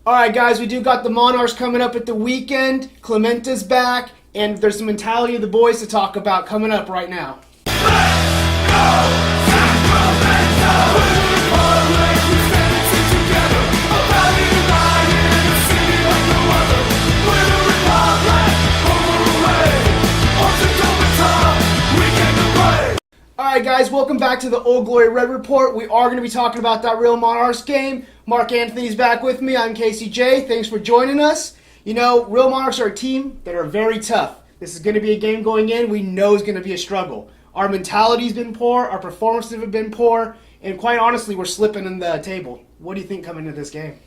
All right, guys, we do got the Monarchs coming up at the weekend. Clementa's back, and there's the mentality of the boys to talk about coming up right now. Let's go, Sacramento! All right, guys, welcome back to the Old Glory Red Report. We are going to be talking about that Real Monarchs game. Mark Anthony's back with me. I'm Casey J. Thanks for joining us. You know, Real Monarchs are a team that are very tough. This is going to be a game going in we know is going to be a struggle. Our mentality's been poor, our performances have been poor, and quite honestly, we're slipping in the table. What do you think coming into this game?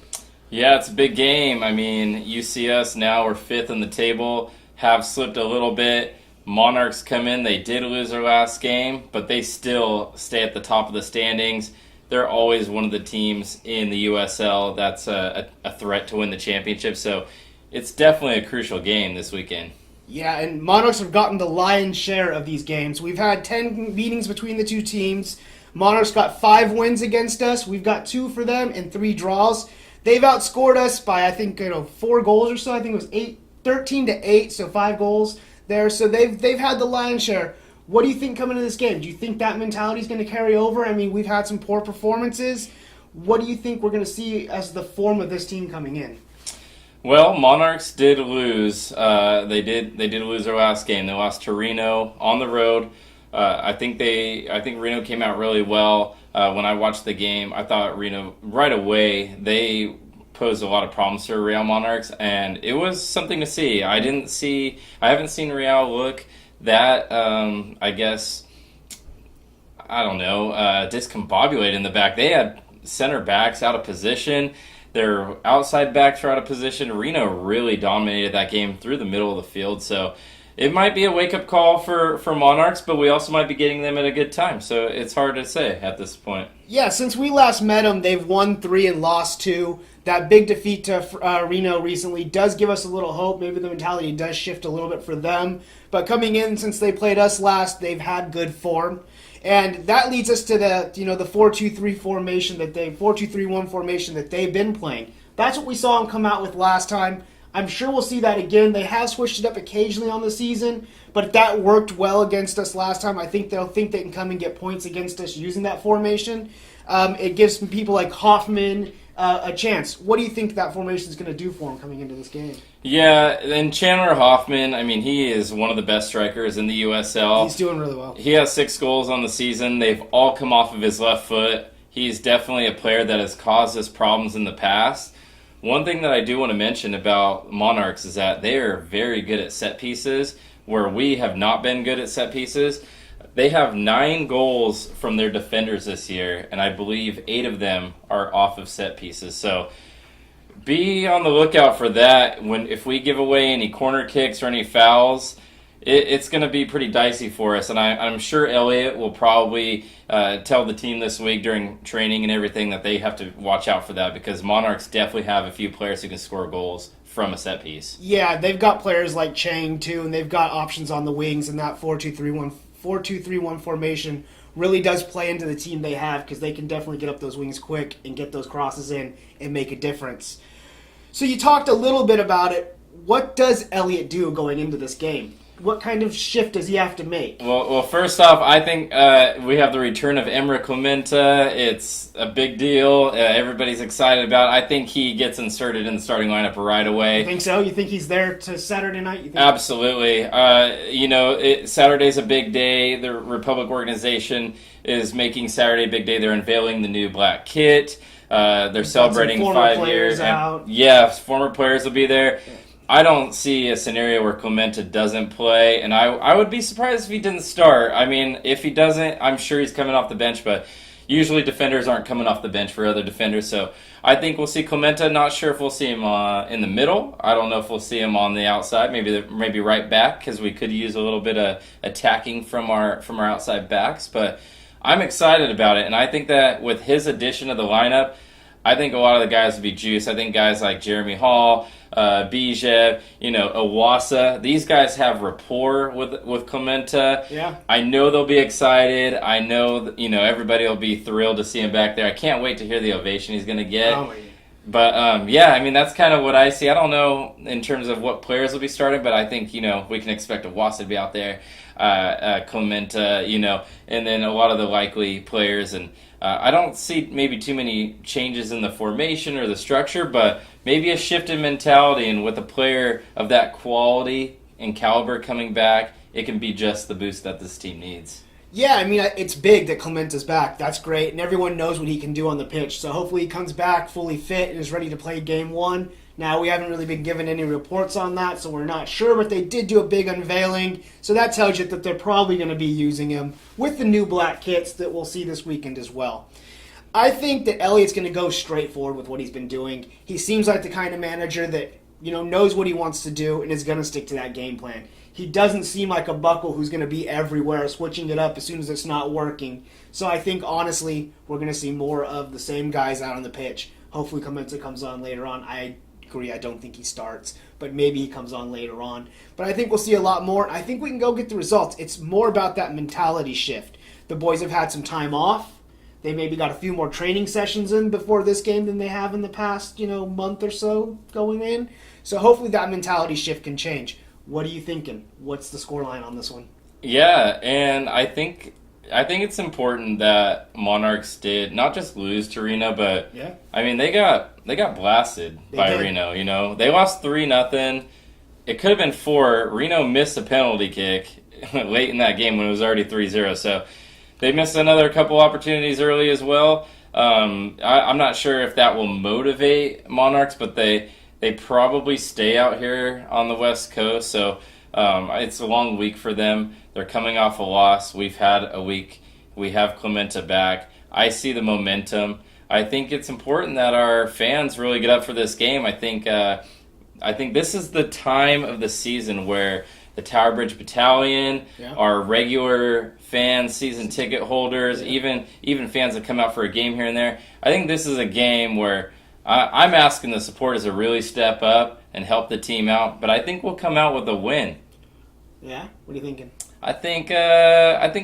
Yeah, it's a big game. I mean, you see us now, we're fifth in the table, have slipped a little bit. Monarchs come in, they did lose their last game, but they still stay at the top of the standings. They're always one of the teams in the USL that's a threat to win the championship, so it's definitely a crucial game this weekend. Yeah, and Monarchs have gotten the lion's share of these games. We've had 10 meetings between the two teams. Monarchs got 5 wins against us. We've got 2 for them and 3 draws. They've outscored us by, I think, 4 goals or so. I think it was 13-8, so 5 goals there. So they've had the lion's share. What do you think coming into this game? Do you think that mentality is going to carry over? I mean, we've had some poor performances. What do you think we're going to see as the form of this team coming in? Well, Monarchs did lose. They did lose their last game. They lost to Reno on the road. I think Reno came out really well. When I watched the game, I thought Reno right away they posed a lot of problems for Real Monarchs, and it was something to see. I haven't seen Real look that discombobulated in the back. They had center backs out of position. Their outside backs were out of position. Reno really dominated that game through the middle of the field. So it might be a wake-up call for Monarchs, but we also might be getting them at a good time. So it's hard to say at this point. Yeah, since we last met them, they've won 3 and lost 2. That big defeat to Reno recently does give us a little hope. Maybe the mentality does shift a little bit for them. But coming in, since they played us last, they've had good form. And that leads us to the 4-2-3 formation 4-2-3-1 formation that they've been playing. That's what we saw them come out with last time. I'm sure we'll see that again. They have switched it up occasionally on the season, but if that worked well against us last time, I think they'll think they can come and get points against us using that formation. It gives people like Hoffman a chance. What do you think that formation is going to do for him coming into this game? Yeah, and Chandler Hoffman, I mean, he is one of the best strikers in the USL. He's doing really well. He has 6 goals on the season. They've all come off of his left foot. He's definitely a player that has caused us problems in the past. One thing that I do want to mention about Monarchs is that they are very good at set pieces, where we have not been good at set pieces. They have 9 goals from their defenders this year, and I believe 8 of them are off of set pieces. So be on the lookout for that. If we give away any corner kicks or any fouls, it's going to be pretty dicey for us. And I'm sure Elliott will probably tell the team this week during training and everything that they have to watch out for that, because Monarchs definitely have a few players who can score goals from a set piece. Yeah, they've got players like Chang too, and they've got options on the wings, and that 4-2-3-1 formation really does play into the team they have, because they can definitely get up those wings quick and get those crosses in and make a difference. So you talked a little bit about it. What does Elliott do going into this game? What kind of shift does he have to make? Well, first off, I think we have the return of Emre Clementa. It's a big deal. Everybody's excited about it. I think he gets inserted in the starting lineup right away. You think so? You think he's there to Saturday night? You think? Absolutely. Saturday's a big day. The Republic organization is making Saturday a big day. They're unveiling the new black kit. They're celebrating 5 years. Former players will be there. Yeah. I don't see a scenario where Clementa doesn't play, and I would be surprised if he didn't start. I mean, if he doesn't, I'm sure he's coming off the bench, but usually defenders aren't coming off the bench for other defenders, so I think we'll see Clementa. Not sure if we'll see him in the middle. I don't know if we'll see him on the outside, maybe right back, because we could use a little bit of attacking from our outside backs, but I'm excited about it, and I think that with his addition to the lineup, I think a lot of the guys will be juiced. I think guys like Jeremy Hall, Bijev, Owasa, these guys have rapport with Clementa. Yeah. I know they'll be excited. I know everybody will be thrilled to see him back there. I can't wait to hear the ovation he's going to get. Oh, But yeah, I mean that's kind of what I see. I don't know in terms of what players will be starting, but I think we can expect Awasa to be out there, Clementa, and then a lot of the likely players. And I don't see maybe too many changes in the formation or the structure, but maybe a shift in mentality. And with a player of that quality and caliber coming back, it can be just the boost that this team needs. Yeah, I mean, it's big that Clementa's back. That's great, and everyone knows what he can do on the pitch. So hopefully he comes back fully fit and is ready to play Game 1. Now, we haven't really been given any reports on that, so we're not sure, but they did do a big unveiling. So that tells you that they're probably going to be using him with the new black kits that we'll see this weekend as well. I think that Elliott's going to go straight forward with what he's been doing. He seems like the kind of manager that knows what he wants to do and is going to stick to that game plan. He doesn't seem like a Buckle who's going to be everywhere, switching it up as soon as it's not working. So I think, honestly, we're going to see more of the same guys out on the pitch. Hopefully Clementa comes on later on. I agree, I don't think he starts, but maybe he comes on later on. But I think we'll see a lot more. I think we can go get the results. It's more about that mentality shift. The boys have had some time off. They maybe got a few more training sessions in before this game than they have in the past, month or so going in. So hopefully that mentality shift can change. What are you thinking? What's the scoreline on this one? Yeah, and I think it's important that Monarchs did not just lose to Reno, but yeah. I mean they got blasted by Reno. They lost 3-0. It could have been 4. Reno missed a penalty kick late in that game when it was already 3-0. So they missed another couple opportunities early as well. I'm not sure if that will motivate Monarchs, but they probably stay out here on the West Coast, so it's a long week for them. They're coming off a loss. We've had a week. We have Clementa back. I see the momentum. I think it's important that our fans really get up for this game. I think this is the time of the season where the Tower Bridge Battalion, our regular fans, season ticket holders, even fans that come out for a game here and there, I think this is a game where I'm asking the supporters to really step up and help the team out, but I think we'll come out with a win. Yeah? What are you thinking? I think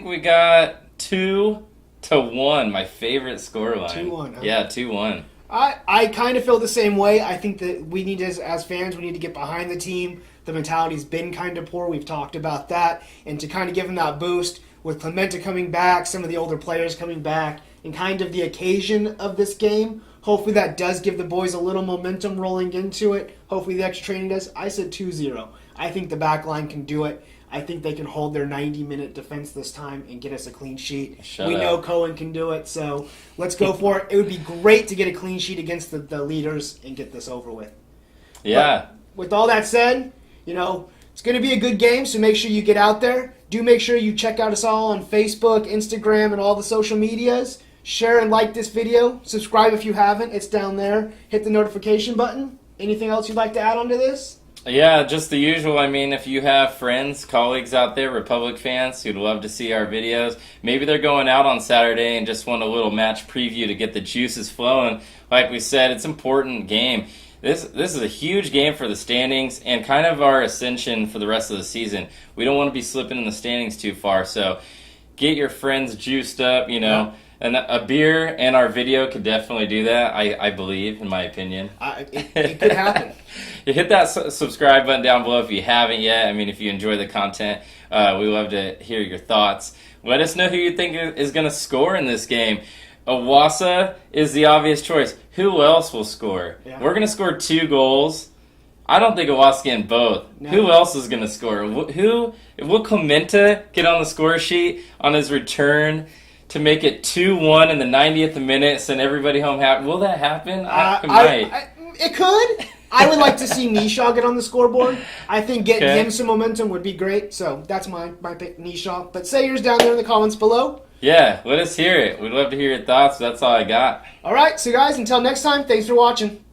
we got 2-1, my favorite scoreline. 2-1, huh? Yeah, 2-1. I kind of feel the same way. I think that we need to, as fans, we need to get behind the team. The mentality's been kind of poor. We've talked about that. And to kind of give them that boost with Clementa coming back, some of the older players coming back, and kind of the occasion of this game, hopefully that does give the boys a little momentum rolling into it. Hopefully the extra training does. I said 2-0. I think the back line can do it. I think they can hold their 90-minute defense this time and get us a clean sheet. We know Cohen can do it, so let's go for it. It would be great to get a clean sheet against the leaders and get this over with. Yeah. But with all that said, it's going to be a good game, so make sure you get out there. Do make sure you check out us all on Facebook, Instagram, and all the social medias. Share and like this video. Subscribe if you haven't. It's down there. Hit the notification button. Anything else you'd like to add onto this? Yeah, just the usual. I mean, if you have friends, colleagues out there, Republic fans who'd love to see our videos, maybe they're going out on Saturday and just want a little match preview to get the juices flowing. Like we said, it's an important game. This is a huge game for the standings and kind of our ascension for the rest of the season. We don't want to be slipping in the standings too far, so get your friends juiced up, Yeah. And a beer and our video could definitely do that, I believe, in my opinion. It could happen. You hit that subscribe button down below if you haven't yet. I mean, if you enjoy the content, we love to hear your thoughts. Let us know who you think is going to score in this game. Awasa is the obvious choice. Who else will score? Yeah. We're going to score 2 goals. I don't think Awasa getting both. No. Who else is going to score? Will Clementa get on the score sheet on his return to make it 2-1 in the 90th minute, send everybody home happy? Will that happen? It might. It could. I would like to see Nishaw get on the scoreboard. I think getting him some momentum would be great. So that's my pick, Nishaw. But say yours down there in the comments below. Yeah, let us hear it. We'd love to hear your thoughts. That's all I got. All right, so guys, until next time, thanks for watching.